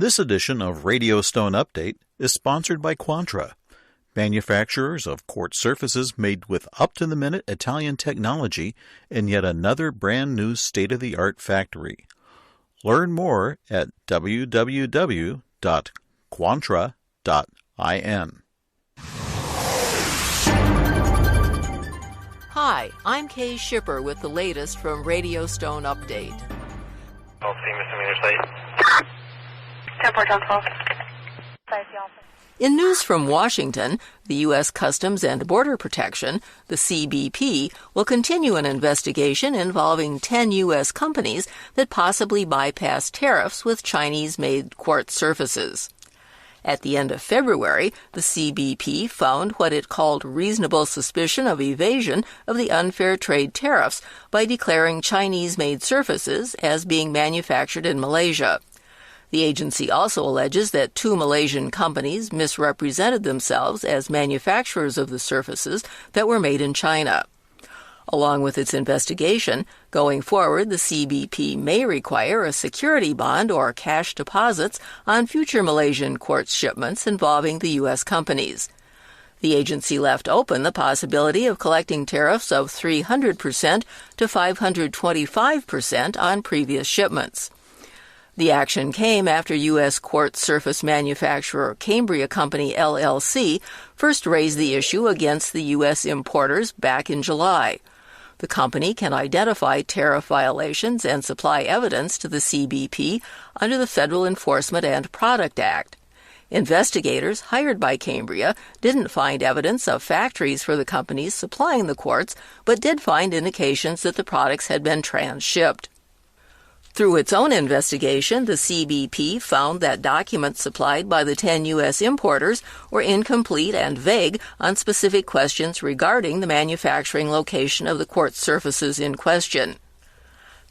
This edition of Radio Stone Update is sponsored by Quantra, manufacturers of quartz surfaces made with up-to-the-minute Italian technology in yet another brand-new state-of-the-art factory. Learn more at www.quantra.in. Hi, I'm Kay Shipper with the latest from Radio Stone Update. I'll see Mr. Site. 10-4-12. In news from Washington, the U.S. Customs and Border Protection, the CBP, will continue an investigation involving 10 U.S. companies that possibly bypassed tariffs with Chinese-made quartz surfaces. At the end of February, the CBP found what it called reasonable suspicion of evasion of the unfair trade tariffs by declaring Chinese-made surfaces as being manufactured in Malaysia. The agency also alleges that 2 Malaysian companies misrepresented themselves as manufacturers of the surfaces that were made in China. Along with its investigation, going forward, the CBP may require a security bond or cash deposits on future Malaysian quartz shipments involving the U.S. companies. The agency left open the possibility of collecting tariffs of 300% to 525% on previous shipments. The action came after U.S. quartz surface manufacturer Cambria Company, LLC, first raised the issue against the U.S. importers back in July. The company can identify tariff violations and supply evidence to the CBP under the Federal Enforcement and Product Act. Investigators hired by Cambria didn't find evidence of factories for the companies supplying the quartz, but did find indications that the products had been transshipped. Through its own investigation, the CBP found that documents supplied by the 10 U.S. importers were incomplete and vague on specific questions regarding the manufacturing location of the quartz surfaces in question.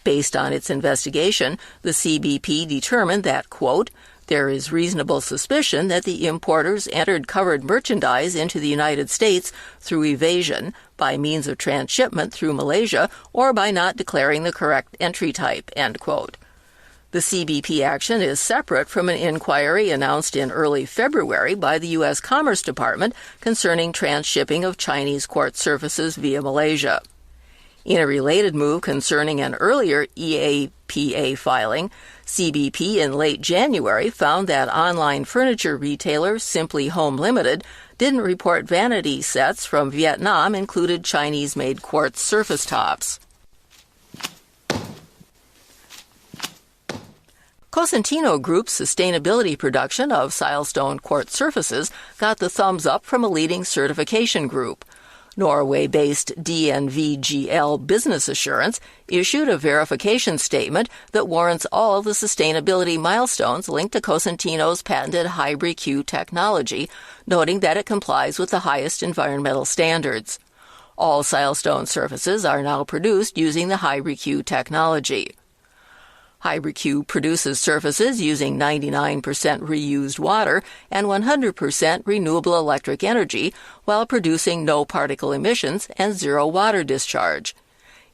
Based on its investigation, the CBP determined that, quote, there is reasonable suspicion that the importers entered covered merchandise into the United States through evasion, by means of transshipment through Malaysia, or by not declaring the correct entry type, end quote. The CBP action is separate from an inquiry announced in early February by the U.S. Commerce Department concerning transshipping of Chinese quartz surfaces via Malaysia. In a related move concerning an earlier EAPA filing, CBP in late January found that online furniture retailer Simply Home Limited didn't report vanity sets from Vietnam included Chinese-made quartz surface tops. Cosentino Group's sustainability production of silestone quartz surfaces got the thumbs up from a leading certification group. Norway-based DNVGL Business Assurance issued a verification statement that warrants all the sustainability milestones linked to Cosentino's patented HybridQ technology, noting that it complies with the highest environmental standards. All silestone surfaces are now produced using the HybridQ technology. HybridQ produces surfaces using 99% reused water and 100% renewable electric energy while producing no particle emissions and zero water discharge.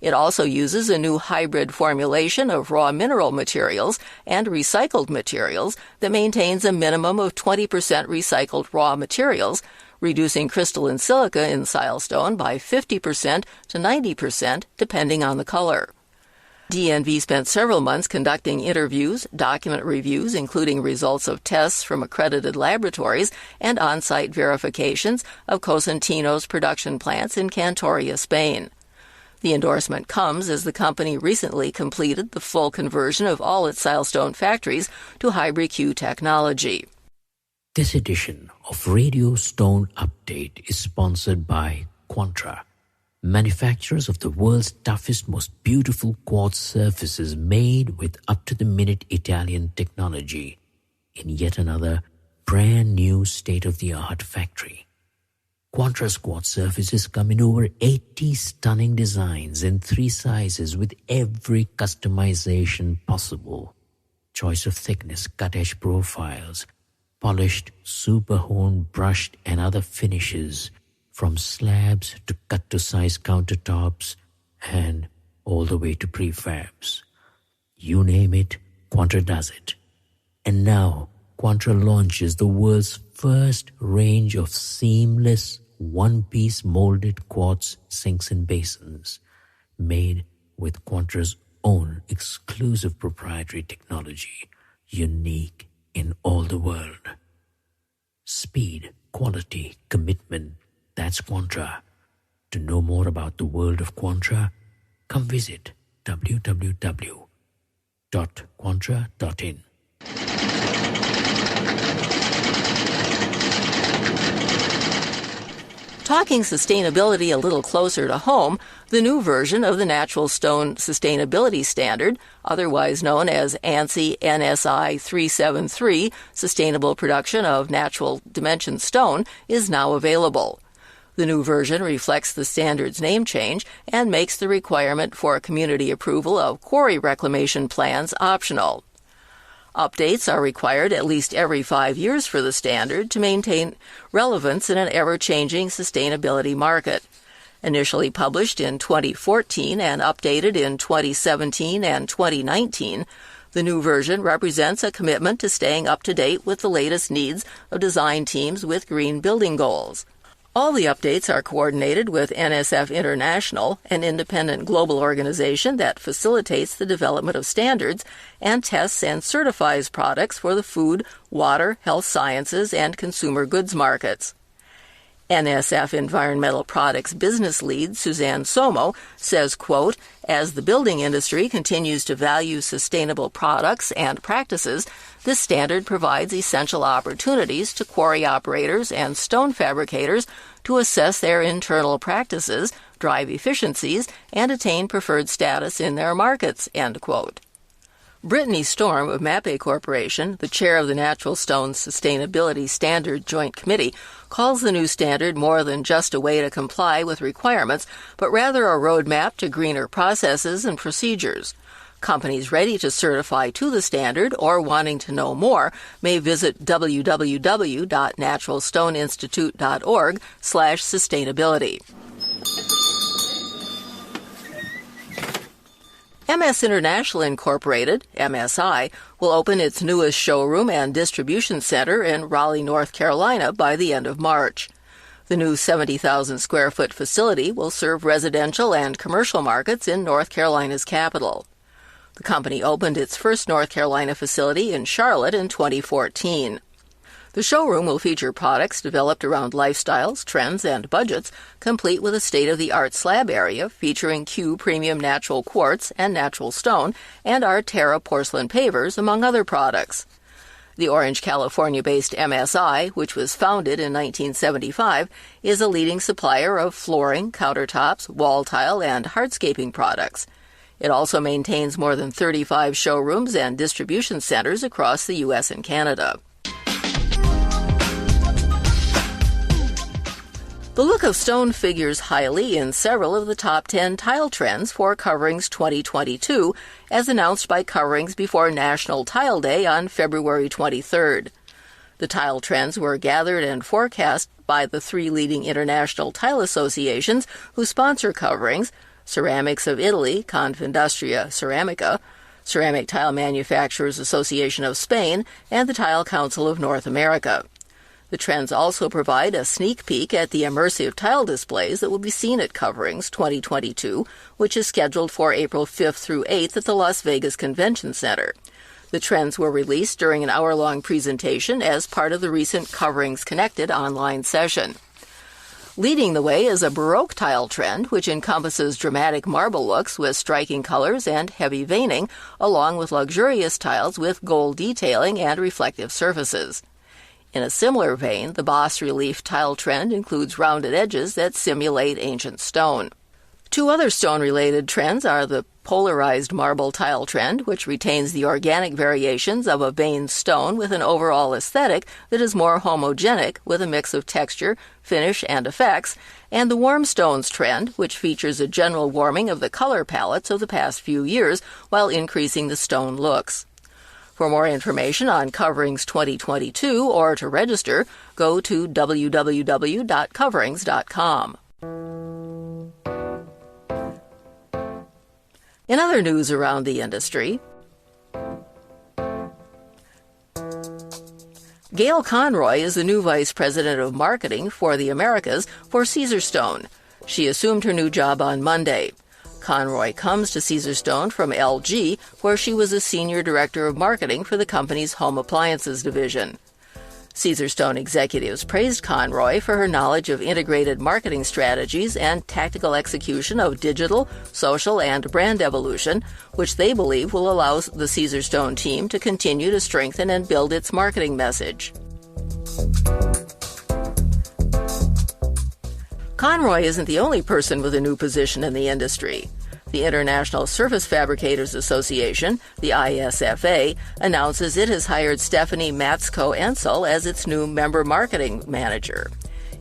It also uses a new hybrid formulation of raw mineral materials and recycled materials that maintains a minimum of 20% recycled raw materials, reducing crystalline silica in silestone by 50% to 90% depending on the color. DNV spent several months conducting interviews, document reviews, including results of tests from accredited laboratories and on-site verifications of Cosentino's production plants in Cantoria, Spain. The endorsement comes as the company recently completed the full conversion of all its silestone factories to HybridQ technology. This edition of Radio Stone Update is sponsored by Quantra, manufacturers of the world's toughest, most beautiful quartz surfaces made with up-to-the-minute Italian technology in yet another brand new state-of-the-art factory. Quantra's quartz surfaces come in over 80 stunning designs in 3 sizes with every customization possible. Choice of thickness, cut-edge profiles, polished, super-honed, brushed and other finishes, from slabs to cut-to-size countertops and all the way to prefabs. You name it, Quantra does it. And now, Quantra launches the world's first range of seamless, one-piece molded quartz sinks and basins, made with Quantra's own exclusive proprietary technology, unique in all the world. Speed, quality, commitment, that's Quantra. To know more about the world of Quantra, come visit www.quantra.in. Talking sustainability a little closer to home, the new version of the Natural Stone Sustainability Standard, otherwise known as ANSI NSI 373, Sustainable Production of Natural Dimension Stone, is now available. The new version reflects the standard's name change and makes the requirement for community approval of quarry reclamation plans optional. Updates are required at least every 5 years for the standard to maintain relevance in an ever-changing sustainability market. Initially published in 2014 and updated in 2017 and 2019, the new version represents a commitment to staying up to date with the latest needs of design teams with green building goals. All the updates are coordinated with NSF International, an independent global organization that facilitates the development of standards and tests and certifies products for the food, water, health sciences, and consumer goods markets. NSF Environmental Products Business Lead Suzanne Somo says, quote, "As the building industry continues to value sustainable products and practices, this standard provides essential opportunities to quarry operators and stone fabricators to assess their internal practices, drive efficiencies, and attain preferred status in their markets," end quote. Brittany Storm of Mappe Corporation, the chair of the Natural Stone Sustainability Standard Joint Committee, calls the new standard more than just a way to comply with requirements, but rather a roadmap to greener processes and procedures. Companies ready to certify to the standard or wanting to know more may visit www.naturalstoneinstitute.org/sustainability. MS International Incorporated, MSI, will open its newest showroom and distribution center in Raleigh, North Carolina by the end of March. The new 70,000 square foot facility will serve residential and commercial markets in North Carolina's capital. The company opened its first North Carolina facility in Charlotte in 2014. The showroom will feature products developed around lifestyles, trends, and budgets, complete with a state-of-the-art slab area featuring Q Premium Natural Quartz and Natural Stone and our Terra porcelain pavers, among other products. The Orange, California-based MSI, which was founded in 1975, is a leading supplier of flooring, countertops, wall tile, and hardscaping products. It also maintains more than 35 showrooms and distribution centers across the U.S. and Canada. The look of stone figures highly in several of the top 10 tile trends for Coverings 2022, as announced by Coverings before National Tile Day on February 23rd. The tile trends were gathered and forecast by the 3 leading international tile associations who sponsor Coverings: Ceramics of Italy, Confindustria Ceramica, Ceramic Tile Manufacturers Association of Spain, and the Tile Council of North America. The trends also provide a sneak peek at the immersive tile displays that will be seen at Coverings 2022, which is scheduled for April 5th through 8th at the Las Vegas Convention Center. The trends were released during an hour-long presentation as part of the recent Coverings Connected online session. Leading the way is a Baroque tile trend, which encompasses dramatic marble looks with striking colors and heavy veining, along with luxurious tiles with gold detailing and reflective surfaces. In a similar vein, the bas-relief tile trend includes rounded edges that simulate ancient stone. 2 other stone-related trends are the polarized marble tile trend, which retains the organic variations of a veined stone with an overall aesthetic that is more homogenic with a mix of texture, finish, and effects, and the warm stones trend, which features a general warming of the color palettes of the past few years while increasing the stone looks. For more information on Coverings 2022 or to register, go to www.coverings.com. In other news around the industry, Gail Conroy is the new Vice President of Marketing for the Americas for Caesarstone. She assumed her new job on Monday. Conroy comes to Caesarstone from LG, where she was a Senior Director of Marketing for the company's home appliances division. Caesarstone executives praised Conroy for her knowledge of integrated marketing strategies and tactical execution of digital, social, and brand evolution, which they believe will allow the Caesarstone team to continue to strengthen and build its marketing message. Conroy isn't the only person with a new position in the industry. The International Surface Fabricators Association, the ISFA, announces it has hired Stephanie Matsko-Ensel as its new member marketing manager.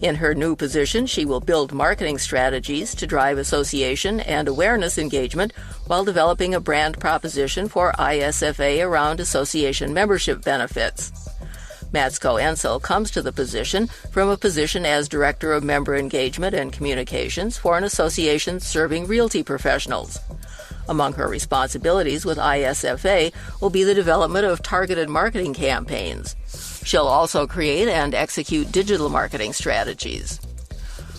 In her new position, she will build marketing strategies to drive association and awareness engagement while developing a brand proposition for ISFA around association membership benefits. Matsko-Ensel comes to the position from a position as Director of Member Engagement and Communications for an association serving realty professionals. Among her responsibilities with ISFA will be the development of targeted marketing campaigns. She'll also create and execute digital marketing strategies.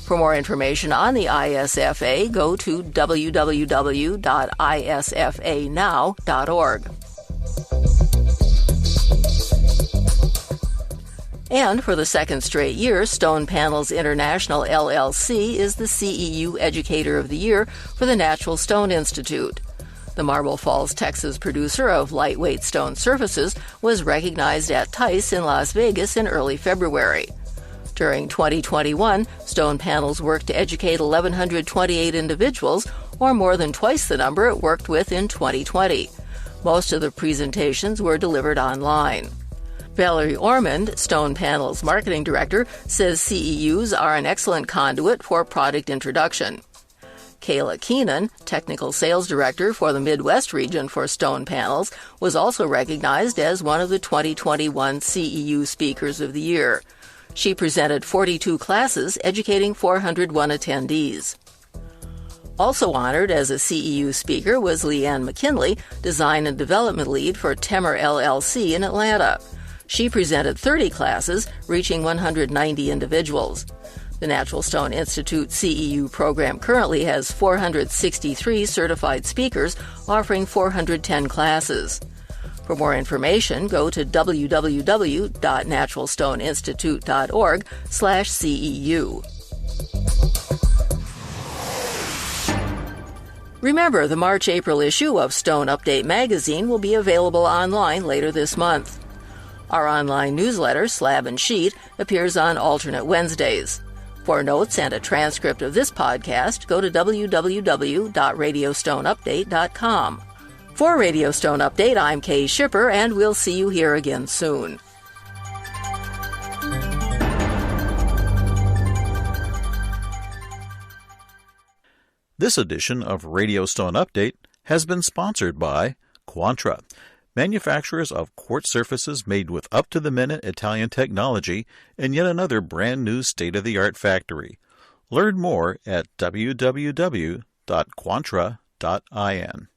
For more information on the ISFA, go to www.isfanow.org. And for the second straight year, Stone Panels International LLC is the CEU Educator of the Year for the Natural Stone Institute. The Marble Falls, Texas producer of lightweight stone surfaces was recognized at TICE in Las Vegas in early February. During 2021, Stone Panels worked to educate 1,128 individuals, or more than twice the number it worked with in 2020. Most of the presentations were delivered online. Valerie Ormond, Stone Panels Marketing Director, says CEUs are an excellent conduit for product introduction. Kayla Keenan, Technical Sales Director for the Midwest region for Stone Panels, was also recognized as one of the 2021 CEU Speakers of the Year. She presented 42 classes, educating 401 attendees. Also honored as a CEU speaker was Leanne McKinley, Design and Development Lead for Temer LLC in Atlanta. She presented 30 classes, reaching 190 individuals. The Natural Stone Institute CEU program currently has 463 certified speakers, offering 410 classes. For more information, go to www.naturalstoneinstitute.org/CEU. Remember, the March-April issue of Stone Update magazine will be available online later this month. Our online newsletter, Slab and Sheet, appears on alternate Wednesdays. For notes and a transcript of this podcast, go to www.radiostoneupdate.com. For Radio Stone Update, I'm Kay Shipper, and we'll see you here again soon. This edition of Radio Stone Update has been sponsored by Quantra, manufacturers of quartz surfaces made with up-to-the-minute Italian technology in yet another brand-new state-of-the-art factory. Learn more at www.quantra.in.